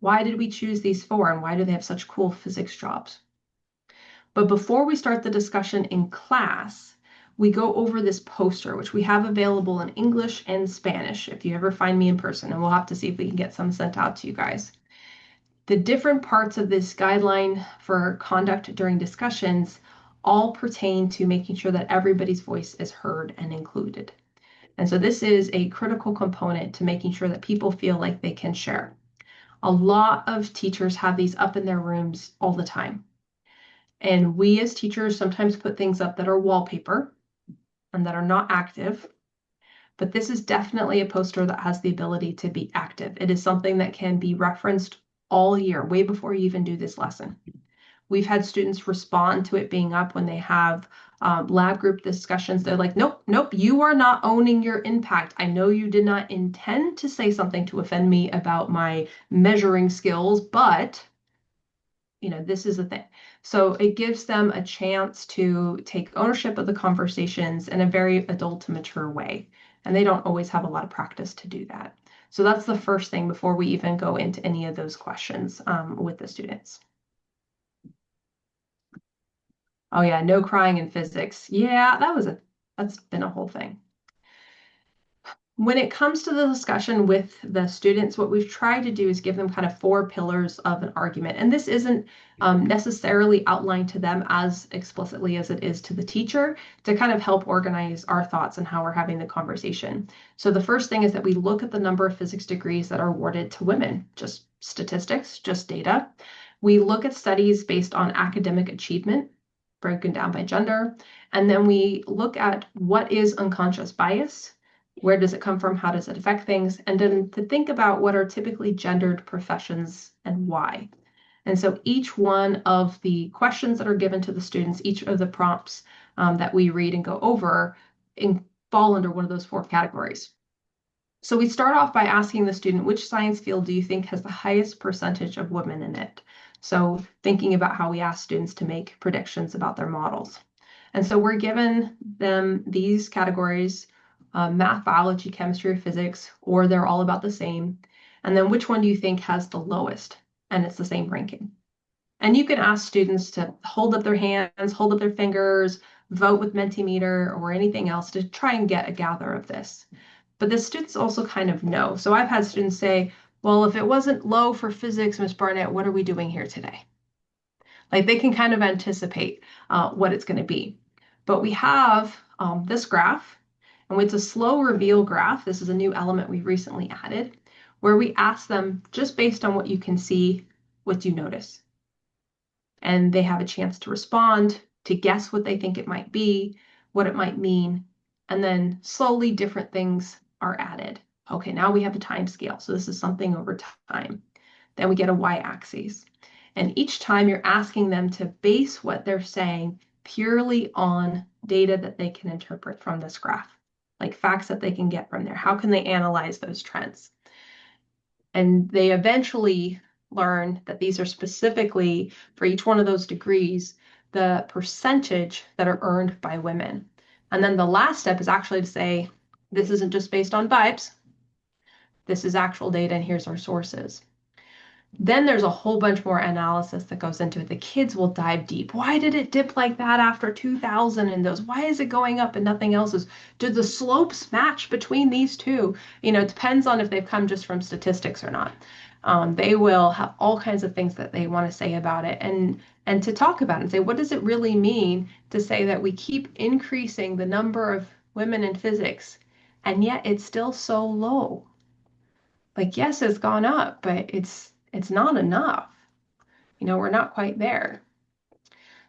why did we choose these four and why do they have such cool physics jobs? But before we start the discussion in class, we go over this poster, which we have available in English and Spanish if you ever find me in person, and we'll have to see if we can get some sent out to you guys. The different parts of this guideline for conduct during discussions all pertain to making sure that everybody's voice is heard and included. And so this is a critical component to making sure that people feel like they can share. A lot of teachers have these up in their rooms all the time. And we as teachers sometimes put things up that are wallpaper and that are not active. But this is definitely a poster that has the ability to be active. It is something that can be referenced all year, way before you even do this lesson. We've had students respond to it being up when they have lab group discussions. They're like, nope, nope, you are not owning your impact. I know you did not intend to say something to offend me about my measuring skills, but this is a thing. So it gives them a chance to take ownership of the conversations in a very adult and mature way. And they don't always have a lot of practice to do that. So that's the first thing before we even go into any of those questions with the students. Oh yeah, no crying in physics. Yeah, that's been a whole thing. When it comes to the discussion with the students, what we've tried to do is give them kind of 4 pillars of an argument. And this isn't necessarily outlined to them as explicitly as it is to the teacher, to kind of help organize our thoughts and how we're having the conversation. So the first thing is that we look at the number of physics degrees that are awarded to women, just statistics, just data. We look at studies based on academic achievement, broken down by gender. And then we look at what is unconscious bias. Where does it come from? How does it affect things? And then to think about what are typically gendered professions and why. And so each one of the questions that are given to the students, each of the prompts that we read and go over fall under one of those 4 categories. So we start off by asking the student, which science field do you think has the highest percentage of women in it? So thinking about how we ask students to make predictions about their models. And so we're given them these categories, math, biology, chemistry, or physics, or they're all about the same. And then which one do you think has the lowest? And it's the same ranking. And you can ask students to hold up their hands, hold up their fingers, vote with Mentimeter or anything else to try and get a gather of this. But the students also kind of know. So I've had students say, well, if it wasn't low for physics, Miss Barnett, what are we doing here today? Like they can kind of anticipate what it's going to be. But we have this graph. And it's a slow reveal graph. This is a new element we recently added, where we ask them, just based on what you can see, what do you notice? And they have a chance to respond, to guess what they think it might be, what it might mean, and then slowly different things are added. Okay, now we have a time scale. So this is something over time. Then we get a y-axis. And each time you're asking them to base what they're saying purely on data that they can interpret from this graph. Like facts that they can get from there. How can they analyze those trends? And they eventually learn that these are specifically for each one of those degrees, the percentage that are earned by women. And then the last step is actually to say, this isn't just based on vibes. This is actual data and here's our sources. Then there's a whole bunch more analysis that goes into it. The kids will dive deep. Why did it dip like that after 2000 and those? Why is it going up and nothing else is? Do the slopes match between these two? It depends on if they've come just from statistics or not. They will have all kinds of things that they want to say about it and to talk about it and say, what does it really mean to say that we keep increasing the number of women in physics and yet it's still so low? Like, yes, it's gone up, but it's not enough. We're not quite there.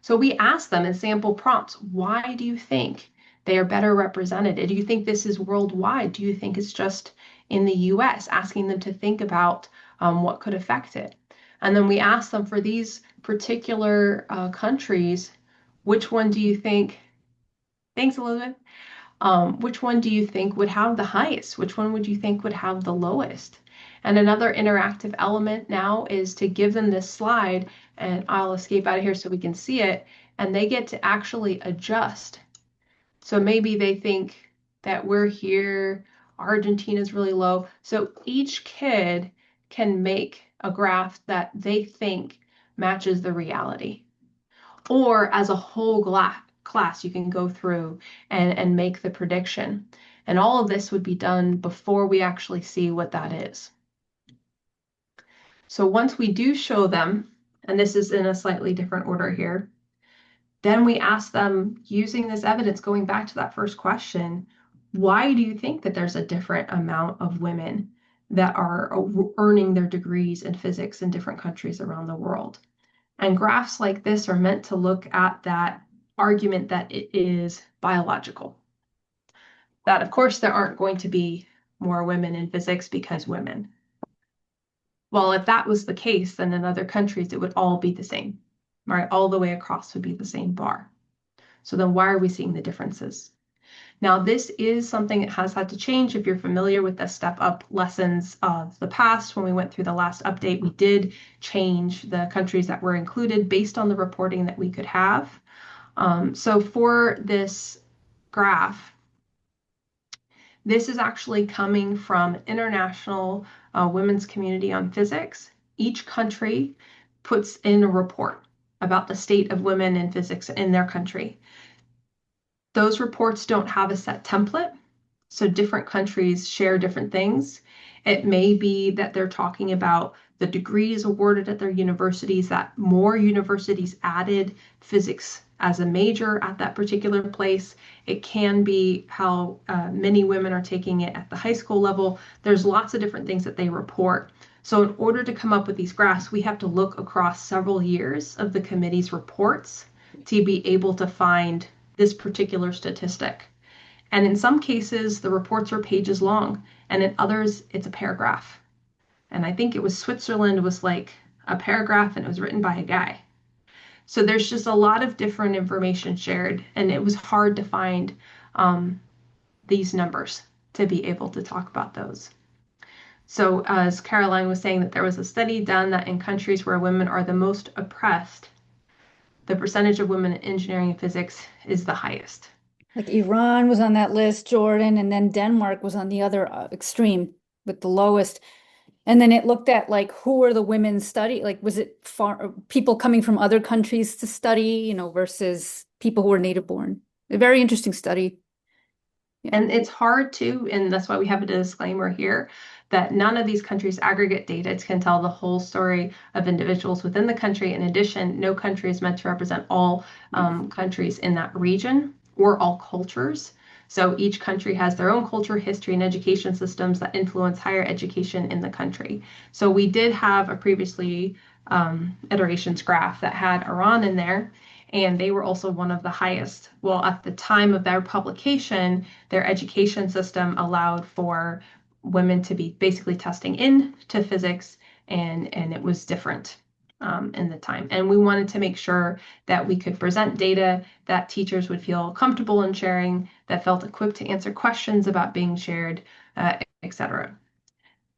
So we ask them in sample prompts, why do you think they are better represented? Do you think this is worldwide? Do you think it's just in the US? Asking them to think about what could affect it. And then we ask them for these particular countries, which one do you think, thanks Elizabeth, which one do you think would have the highest? Which one would you think would have the lowest? And another interactive element now is to give them this slide, and I'll escape out of here so we can see it, and they get to actually adjust. So maybe they think that we're here, Argentina's really low. So each kid can make a graph that they think matches the reality. or as a whole class, you can go through and make the prediction. And all of this would be done before we actually see what that is. So once we do show them, and this is in a slightly different order here, then we ask them, using this evidence, going back to that first question, why do you think that there's a different amount of women that are earning their degrees in physics in different countries around the world? And graphs like this are meant to look at that argument that it is biological. That, of course, there aren't going to be more women in physics because women. Well, if that was the case, then in other countries, it would all be the same, right? All the way across would be the same bar. So then why are we seeing the differences? Now, this is something that has had to change. If you're familiar with the step up lessons of the past, when we went through the last update, we did change the countries that were included based on the reporting that we could have. So for this graph, this is actually coming from International Women's Community on Physics. Each country puts in a report about the state of women in physics in their country. Those reports don't have a set template, so different countries share different things. It may be that they're talking about the degrees awarded at their universities, that more universities added physics as a major at that particular place. It can be how many women are taking it at the high school level. There's lots of different things that they report. So in order to come up with these graphs, we have to look across several years of the committee's reports to be able to find this particular statistic. And in some cases, the reports are pages long, and in others, it's a paragraph. And I think it was Switzerland was like a paragraph and it was written by a guy. So there's just a lot of different information shared, and it was hard to find these numbers to be able to talk about those. So as Caroline was saying, that there was a study done that in countries where women are the most oppressed, the percentage of women in engineering and physics is the highest. Like Iran was on that list, Jordan, and then Denmark was on the other extreme with the lowest. And then it looked at like who are the women study, like was it people coming from other countries to study, versus people who were native born. A very interesting study. Yeah. And it's hard to, and that's why we have a disclaimer here, that none of these countries aggregate data can tell the whole story of individuals within the country. In addition, no country is meant to represent all countries in that region or all cultures. So each country has their own culture, history, and education systems that influence higher education in the country. So we did have a previously iterations graph that had Iran in there, and they were also one of the highest. Well, at the time of their publication, their education system allowed for women to be basically testing into physics, and it was different in the time. And we wanted to make sure that we could present data that teachers would feel comfortable in sharing, that felt equipped to answer questions about being shared, etc.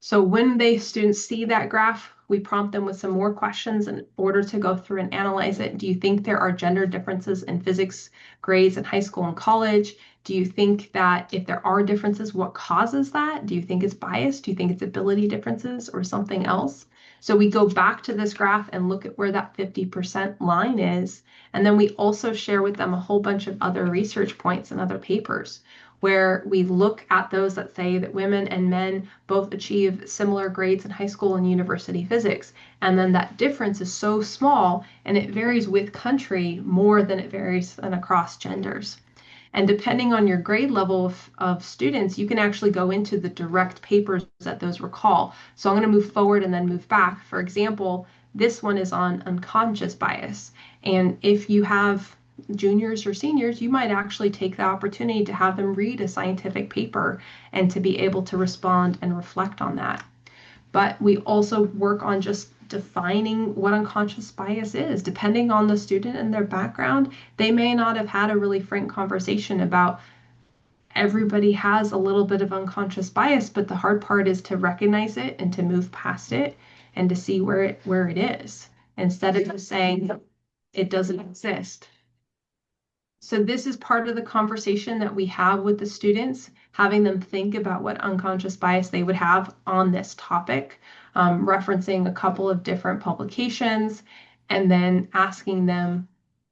So when students see that graph, we prompt them with some more questions in order to go through and analyze it. Do you think there are gender differences in physics grades in high school and college? Do you think that if there are differences, what causes that? Do you think it's bias? Do you think it's ability differences or something else? So we go back to this graph and look at where that 50% line is. And then we also share with them a whole bunch of other research points and other papers where we look at those that say that women and men both achieve similar grades in high school and university physics. And then that difference is so small, and it varies with country more than it varies than across genders. And depending on your grade level of students, you can actually go into the direct papers that those recall. So I'm going to move forward and then move back. For example, this one is on unconscious bias. And if you have juniors or seniors, you might actually take the opportunity to have them read a scientific paper and to be able to respond and reflect on that. But we also work on just defining what unconscious bias is. Depending on the student and their background, they may not have had a really frank conversation about everybody has a little bit of unconscious bias, but the hard part is to recognize it and to move past it and to see where it is, instead of just saying it doesn't exist. So this is part of the conversation that we have with the students, having them think about what unconscious bias they would have on this topic, referencing a couple of different publications, and then asking them,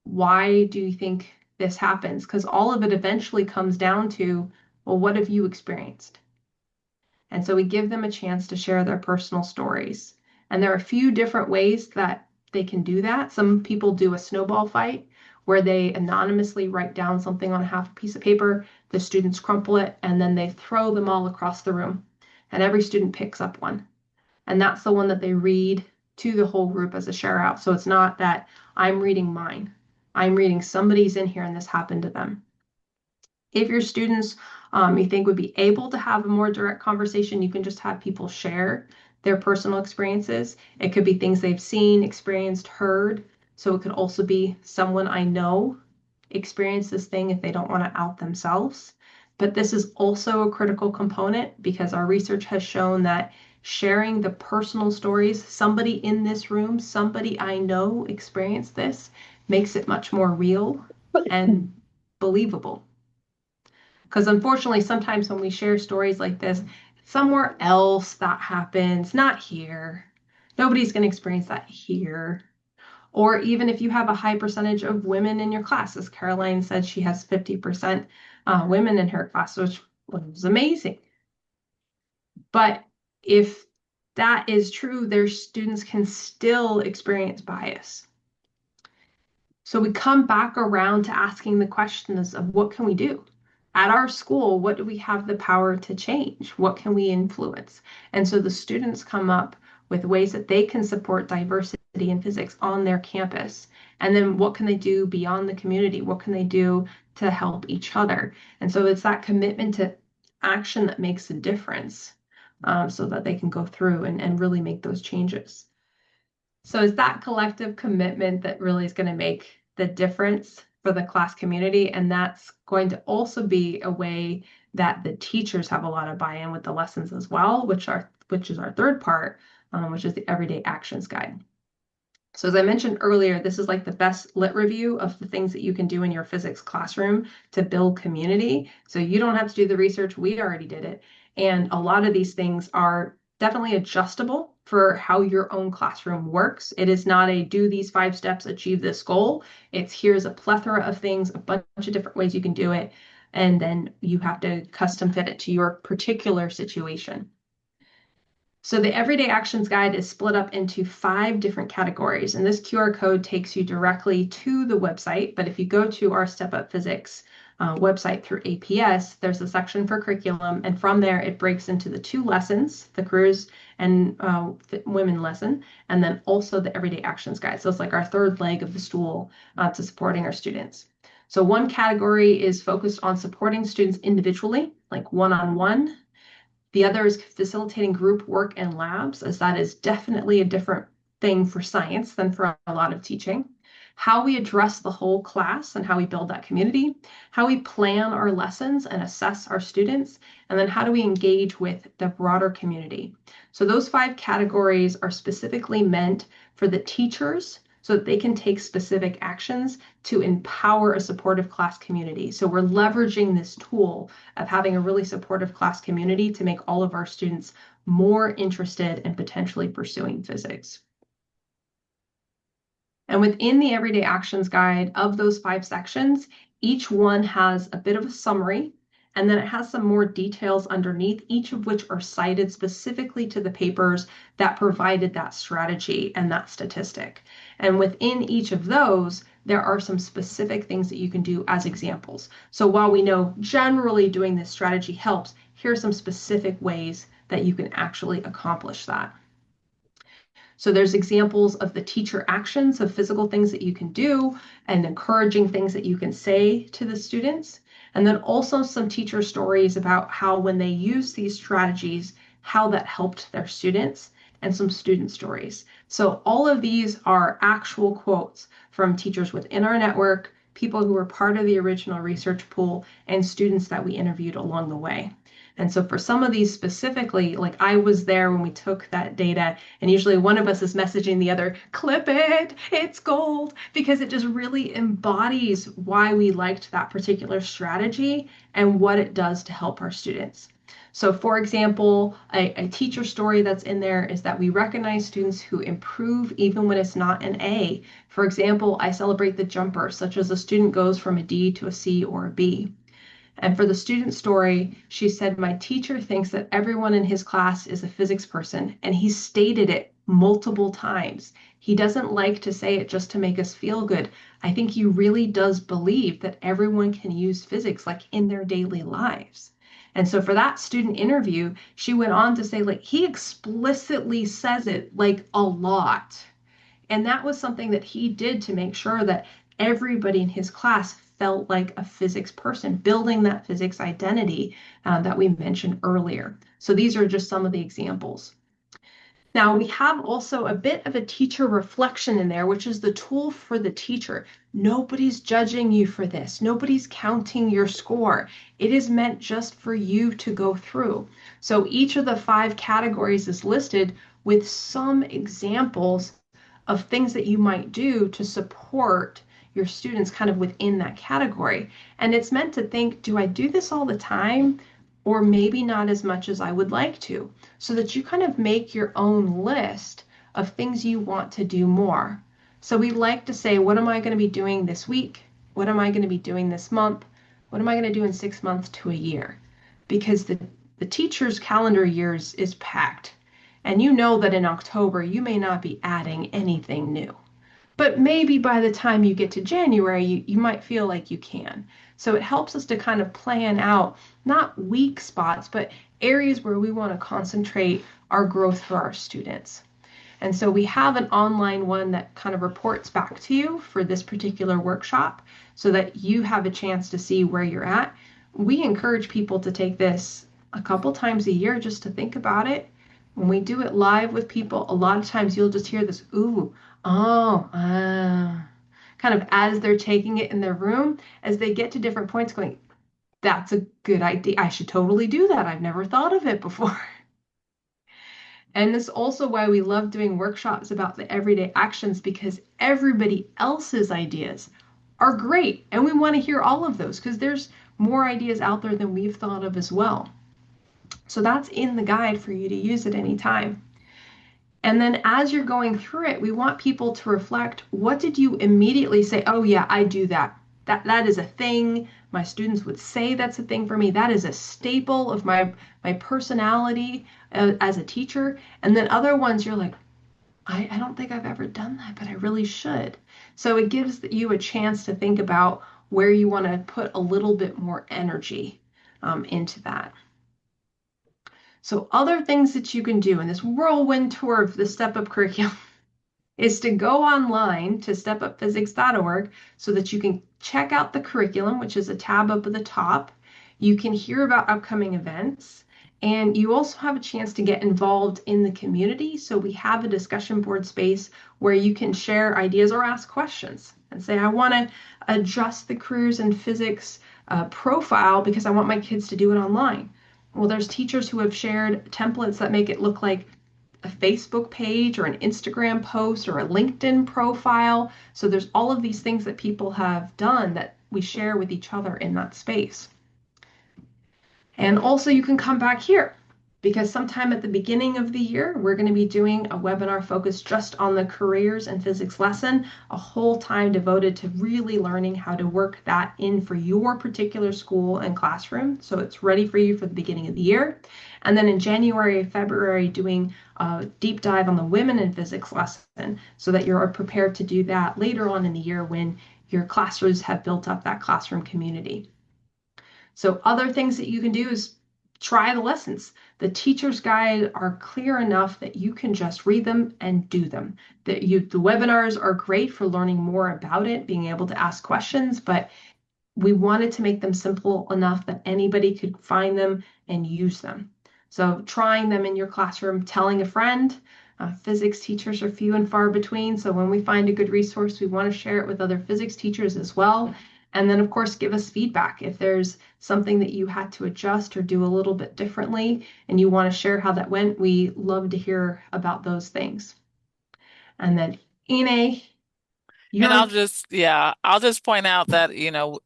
Why do you think this happens? Because all of it eventually comes down to, well, what have you experienced? And so we give them a chance to share their personal stories. And there are a few different ways that they can do that. Some people do a snowball fight where they anonymously write down something on half a piece of paper, the students crumple it, and then they throw them all across the room. And every student picks up one. And that's the one that they read to the whole group as a share out. So it's not that I'm reading mine. I'm reading somebody's in here and this happened to them. If your students you think would be able to have a more direct conversation, you can just have people share their personal experiences. It could be things they've seen, experienced, heard. So it could also be someone I know experienced this thing if they don't want to out themselves. But this is also a critical component because our research has shown that sharing the personal stories, somebody in this room, somebody I know experienced this, makes it much more real and believable. Because unfortunately, sometimes when we share stories like this, somewhere else that happens, not here. Nobody's going to experience that here. Or even if you have a high percentage of women in your class, as Caroline said, she has 50% women in her class, which was amazing. But if that is true, their students can still experience bias. So we come back around to asking the questions of what can we do? At our school, what do we have the power to change? What can we influence? And so the students come up with ways that they can support diversity in physics on their campus. And then what can they do beyond the community? What can they do to help each other? And so it's that commitment to action that makes a difference so that they can go through and really make those changes. So it's that collective commitment that really is going to make the difference for the class community. And that's going to also be a way that the teachers have a lot of buy-in with the lessons as well, which is our third part, which is the Everyday Actions Guide. So as I mentioned earlier, this is like the best lit review of the things that you can do in your physics classroom to build community. So you don't have to do the research, we already did it. And a lot of these things are definitely adjustable for how your own classroom works. It is not a do these 5 steps, achieve this goal. It's here's a plethora of things, a bunch of different ways you can do it. And then you have to custom fit it to your particular situation. So the Everyday Actions Guide is split up into 5 different categories, and this QR code takes you directly to the website. But if you go to our Step Up Physics website through APS, there's a section for curriculum, and from there it breaks into the 2 lessons, the careers and women lesson, and then also the Everyday Actions Guide. So it's like our third leg of the stool to supporting our students. So one category is focused on supporting students individually, like one-on-one. The other is facilitating group work and labs, as that is definitely a different thing for science than for a lot of teaching. How we address the whole class and how we build that community, how we plan our lessons and assess our students, and then how do we engage with the broader community. So those 5 categories are specifically meant for the teachers so that they can take specific actions to empower a supportive class community. So we're leveraging this tool of having a really supportive class community to make all of our students more interested in potentially pursuing physics. And within the Everyday Actions Guide of those 5 sections, each one has a bit of a summary, and then it has some more details underneath, each of which are cited specifically to the papers that provided that strategy and that statistic. And within each of those, there are some specific things that you can do as examples. So while we know generally doing this strategy helps, here are some specific ways that you can actually accomplish that. So there's examples of the teacher actions of physical things that you can do and encouraging things that you can say to the students. And then also some teacher stories about how when they use these strategies, how that helped their students, and some student stories. So all of these are actual quotes from teachers within our network, people who were part of the original research pool, and students that we interviewed along the way. And so for some of these specifically, like I was there when we took that data, and usually one of us is messaging the other, clip it, it's gold, because it just really embodies why we liked that particular strategy and what it does to help our students. So for example, a teacher story that's in there is that we recognize students who improve even when it's not an A. For example, I celebrate the jumper, such as a student goes from a D to a C or a B. And for the student story, she said, my teacher thinks that everyone in his class is a physics person, and he stated it multiple times. He doesn't like to say it just to make us feel good. I think he really does believe that everyone can use physics like in their daily lives. And so for that student interview, she went on to say, like, he explicitly says it like a lot. And that was something that he did to make sure that everybody in his class felt like a physics person, building that physics identity that we mentioned earlier. So these are just some of the examples. Now we have also a bit of a teacher reflection in there, which is the tool for the teacher. Nobody's judging you for this. Nobody's counting your score. It is meant just for you to go through. So each of the 5 categories is listed with some examples of things that you might do to support your students kind of within that category. And it's meant to think, do I do this all the time? Or maybe not as much as I would like to, so that you kind of make your own list of things you want to do more. So we like to say, what am I going to be doing this week? What am I going to be doing this month? What am I going to do in 6 months to a year? Because the teacher's calendar years is packed. And you know that in October, you may not be adding anything new. But maybe by the time you get to January, you might feel like you can. So it helps us to kind of plan out not weak spots, but areas where we want to concentrate our growth for our students. And so we have an online one that kind of reports back to you for this particular workshop so that you have a chance to see where you're at. We encourage people to take this a couple times a year just to think about it. When we do it live with people, a lot of times you'll just hear this, ooh, oh, kind of as they're taking it in their room, as they get to different points going, that's a good idea. I should totally do that. I've never thought of it before. And this is also why we love doing workshops about the everyday actions, because everybody else's ideas are great. And we want to hear all of those because there's more ideas out there than we've thought of as well. So that's in the guide for you to use at any time. And then as you're going through it, we want people to reflect, what did you immediately say? Oh yeah, I do that. That is a thing. My students would say that's a thing for me. That is a staple of my personality as a teacher. And then other ones you're like, I don't think I've ever done that, but I really should. So it gives you a chance to think about where you want to put a little bit more energy into that. So other things that you can do in this whirlwind tour of the Step Up curriculum is to go online to stepupphysics.org so that you can check out the curriculum, which is a tab up at the top. You can hear about upcoming events, and you also have a chance to get involved in the community. So we have a discussion board space where you can share ideas or ask questions and say, I want to adjust the careers in physics profile because I want my kids to do it online. Well, there's teachers who have shared templates that make it look like a Facebook page or an Instagram post or a LinkedIn profile. So there's all of these things that people have done that we share with each other in that space. And also you can come back here because sometime at the beginning of the year, we're going to be doing a webinar focused just on the careers and physics lesson, a whole time devoted to really learning how to work that in for your particular school and classroom. So it's ready for you for the beginning of the year. And then in January, February, doing a deep dive on the women in physics lesson so that you're prepared to do that later on in the year when your classrooms have built up that classroom community. So other things that you can do is try the lessons. The teacher's guide are clear enough that you can just read them and do them. The webinars are great for learning more about it, being able to ask questions, but we wanted to make them simple enough that anybody could find them and use them. So trying them in your classroom, telling a friend. Physics teachers are few and far between, so when we find a good resource, we want to share it with other physics teachers as well. And then, of course, give us feedback. If there's something that you had to adjust or do a little bit differently and you want to share how that went, we love to hear about those things. And then, Ine, And You're I'll just point out that,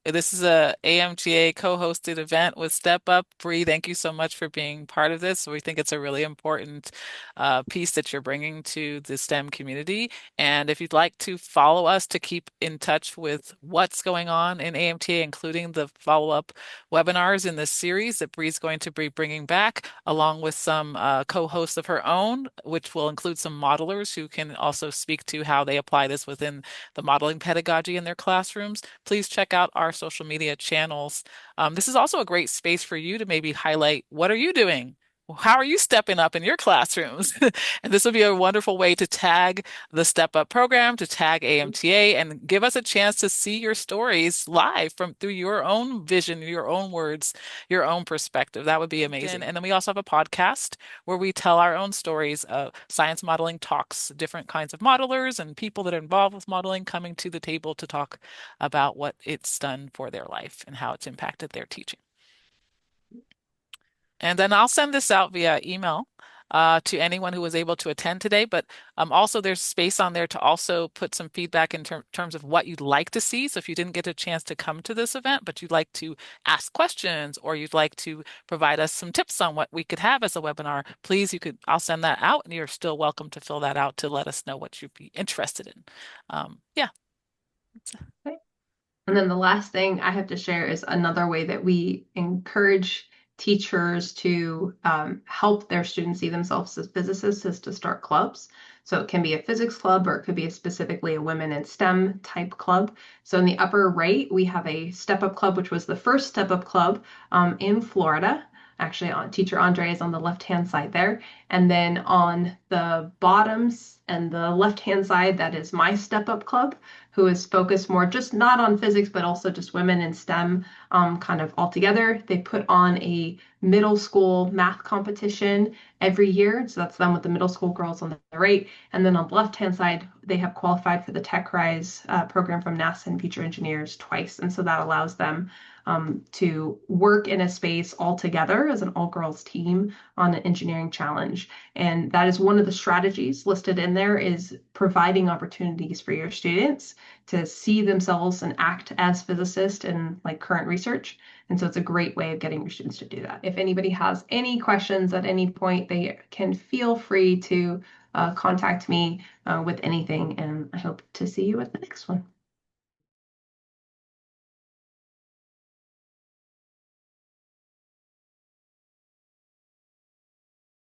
this is a AMTA co-hosted event with Step Up. Bree, thank you so much for being part of this. We think it's a really important piece that you're bringing to the STEM community. And if you'd like to follow us to keep in touch with what's going on in AMTA, including the follow-up webinars in this series that Bree's going to be bringing back, along with some co-hosts of her own, which will include some modelers who can also speak to how they apply this within the modeling pedagogy in their classrooms, please check out our social media channels. This is also a great space for you to maybe highlight what are you doing? How are you stepping up in your classrooms? And this would be a wonderful way to tag the Step Up program, to tag AMTA, and give us a chance to see your stories live from through your own vision, your own words, your own perspective. That would be amazing. And then we also have a podcast where we tell our own stories of science modeling talks, different kinds of modelers and people that are involved with modeling coming to the table to talk about what it's done for their life and how it's impacted their teaching. And then I'll send this out via email to anyone who was able to attend today. But also, there's space on there to also put some feedback in terms of what you'd like to see. So if you didn't get a chance to come to this event, but you'd like to ask questions or you'd like to provide us some tips on what we could have as a webinar, please, I'll send that out, and you're still welcome to fill that out to let us know what you'd be interested in. Yeah. okay. And then the last thing I have to share is another way that we encourage teachers to help their students see themselves as physicists is to start clubs. So it can be a physics club, or it could be specifically a women in STEM type club. So in the upper right, we have a Step Up Club, which was the first Step Up Club in Florida. Actually, teacher Andre is on the left-hand side there. And then on the bottoms and the left-hand side, that is my Step Up Club, who is focused more just not on physics, but also just women in STEM kind of all together. They put on a middle school math competition every year. So that's them with the middle school girls on the right. And then on the left-hand side, they have qualified for the Tech Rise program from NASA and Future Engineers twice. And so that allows them to work in a space all together as an all-girls team on an engineering challenge. And that is one of the strategies listed in there, is providing opportunities for your students to see themselves and act as physicists in like current research. And so it's a great way of getting your students to do that. If anybody has any questions at any point, they can feel free to contact me with anything, and I hope to see you at the next one.